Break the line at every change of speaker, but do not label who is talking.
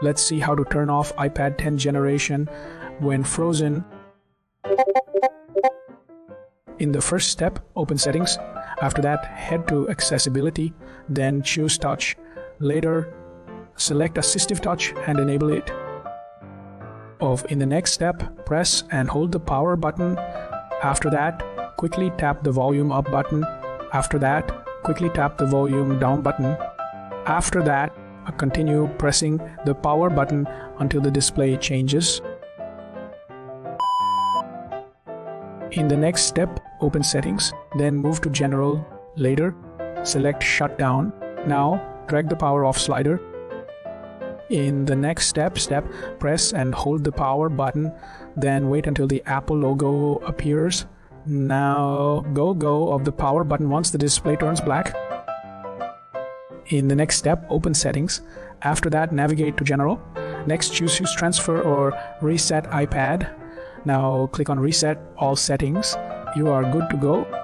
Let's see how to turn off iPad 10th generation when frozen. In the first step, open Settings. After that, head to Accessibility, then choose Touch. Later, select Assistive Touch and enable it. In the next step, press and hold the power button. After that, quickly tap the volume up button. After that, quickly tap the volume down button. After that, continue pressing the power button until the display changes. In the next step, open Settings, then move to General. Later, select Shutdown. Now, drag the power off slider. In the next step, press and hold the power button, then wait until the Apple logo appears. Now, go of the power button once the display turns black. In the next step, open Settings. After that, navigate to General. Next, choose Use Transfer or Reset iPad. Now, click on Reset All Settings. You are good to go.